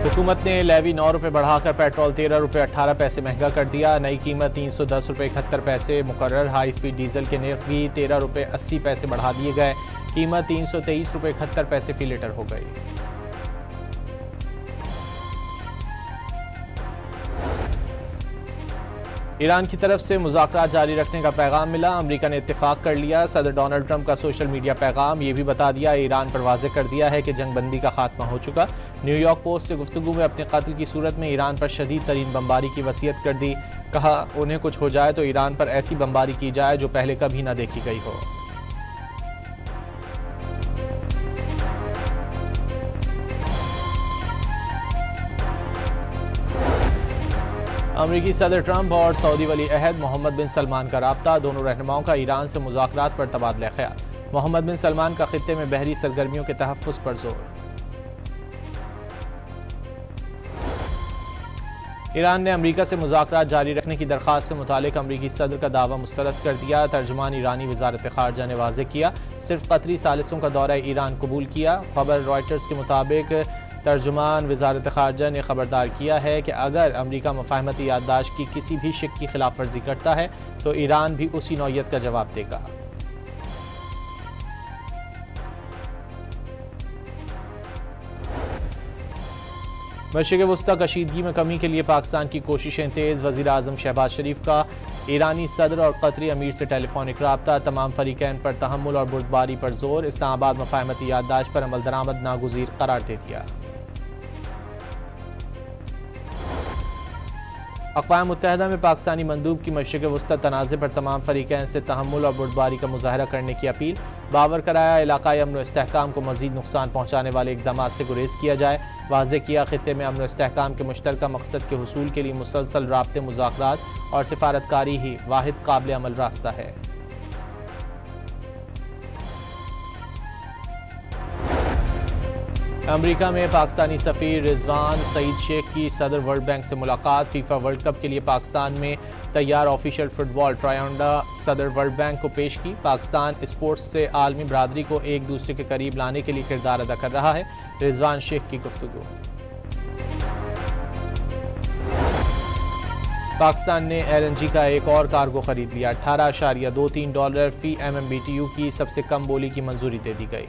حکومت نے لیوی 9 روپے بڑھا کر پیٹرول 13 روپے 18 پیسے مہنگا کر دیا. نئی قیمت 310 روپے 71 پیسے مقرر. ہائی سپیڈ ڈیزل کے نرخ بھی 13 روپے 80 پیسے بڑھا دیے گئے. قیمت 323 روپے 71 پیسے فی لیٹر ہو گئی. ایران کی طرف سے مذاکرات جاری رکھنے کا پیغام ملا. امریکہ نے اتفاق کر لیا. صدر ڈونلڈ ٹرمپ کا سوشل میڈیا پیغام یہ بھی بتا دیا ایران پر واضح کر دیا ہے کہ جنگ بندی کا خاتمہ ہو چکا. نیو یارک پوسٹ سے گفتگو میں اپنے قتل کی صورت میں ایران پر شدید ترین بمباری کی وصیت کر دی. کہا انہیں کچھ ہو جائے تو ایران پر ایسی بمباری کی جائے جو پہلے کبھی نہ دیکھی گئی ہو. امریکی صدر ٹرمپ اور سعودی ولی عہد محمد بن سلمان کا رابطہ. دونوں رہنماؤں کا ایران سے مذاکرات پر تبادلہ خیال. محمد بن سلمان کا خطے میں بحری سرگرمیوں کے تحفظ پر زور. ایران نے امریکہ سے مذاکرات جاری رکھنے کی درخواست سے متعلق امریکی صدر کا دعویٰ مسترد کر دیا. ترجمان ایرانی وزارت خارجہ نے واضح کیا صرف قطری ثالثوں کا دورہ ایران قبول کیا. خبر رائٹرز کے مطابق ترجمان وزارت خارجہ نے خبردار کیا ہے کہ اگر امریکہ مفاہمتی یادداشت کی کسی بھی شق کی خلاف ورزی کرتا ہے تو ایران بھی اسی نوعیت کا جواب دے گا. مشرق وسطی کشیدگی میں کمی کے لیے پاکستان کی کوششیں تیز. وزیر اعظم شہباز شریف کا ایرانی صدر اور قطری امیر سے ٹیلی فونک رابطہ. تمام فریقین پر تحمل اور بردباری پر زور. اسلام آباد مفاہمتی یادداشت پر عمل درآمد ناگزیر قرار دے دیا. اقوام متحدہ میں پاکستانی مندوب کی مشرق وسطی تنازع پر تمام فریقین سے تحمل اور بردباری کا مظاہرہ کرنے کی اپیل. باور کرایا علاقائی امن و استحکام کو مزید نقصان پہنچانے والے اقدامات سے گریز کیا جائے. واضح کیا خطے میں امن و استحکام کے مشترکہ مقصد کے حصول کے لیے مسلسل رابطے مذاکرات اور سفارتکاری ہی واحد قابل عمل راستہ ہے. امریکہ میں پاکستانی سفیر رضوان سعید شیخ کی صدر ورلڈ بینک سے ملاقات. فیفا ورلڈ کپ کے لیے پاکستان میں تیار آفیشیل فٹ بال ٹرائنڈا صدر ورلڈ بینک کو پیش کی. پاکستان اسپورٹس سے عالمی برادری کو ایک دوسرے کے قریب لانے کے لیے کردار ادا کر رہا ہے. رضوان شیخ کی گفتگو. پاکستان نے LNG کا ایک اور کارگو خرید لیا. $18.23 فی MMBTU کی سب سے کم بولی کی منظوری دے دی گئی.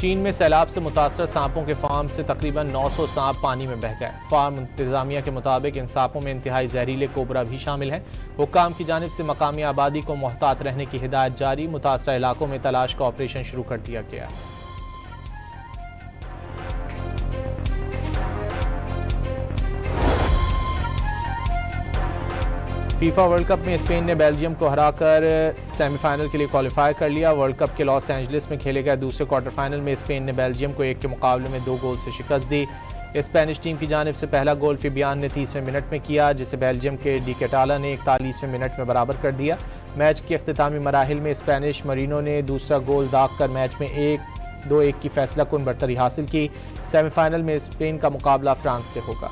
چین میں سیلاب سے متاثرہ سانپوں کے فارم سے تقریباً 900 سانپ پانی میں بہہ گئے. فارم انتظامیہ کے مطابق ان سانپوں میں انتہائی زہریلے کوبرا بھی شامل ہیں. حکام کی جانب سے مقامی آبادی کو محتاط رہنے کی ہدایت جاری. متاثرہ علاقوں میں تلاش کا آپریشن شروع کر دیا گیا. فیفا ورلڈ کپ میں اسپین نے بیلجیم کو ہرا کر سیمی فائنل کے لیے کوالیفائی کر لیا. ورلڈ کپ کے لاس اینجلس میں کھیلے گئے دوسرے کوارٹر فائنل میں اسپین نے بیلجیم کو 1 کے مقابلے میں 2 گول سے شکست دی. اسپینش ٹیم کی جانب سے پہلا گول فیبیان نے 30ویں منٹ میں کیا جسے بیلجیم کے ڈی کیٹالا نے 41ویں منٹ میں برابر کر دیا. میچ کے اختتامی مراحل میں اسپینش مرینو نے دوسرا گول داغ کر میچ میں 2-1 کی فیصلہ کن برتری حاصل کی. سیمی فائنل میں اسپین کا مقابلہ فرانس سے ہوگا.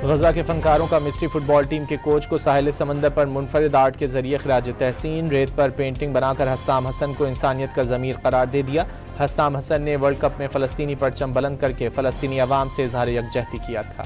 غزہ کے فنکاروں کا مصری فٹ بال ٹیم کے کوچ کو ساحل سمندر پر منفرد آرٹ کے ذریعے خراج تحسین. ریت پر پینٹنگ بنا کر حسام حسن کو انسانیت کا ضمیر قرار دے دیا. حسام حسن نے ورلڈ کپ میں فلسطینی پرچم بلند کر کے فلسطینی عوام سے اظہار یکجہتی کیا تھا.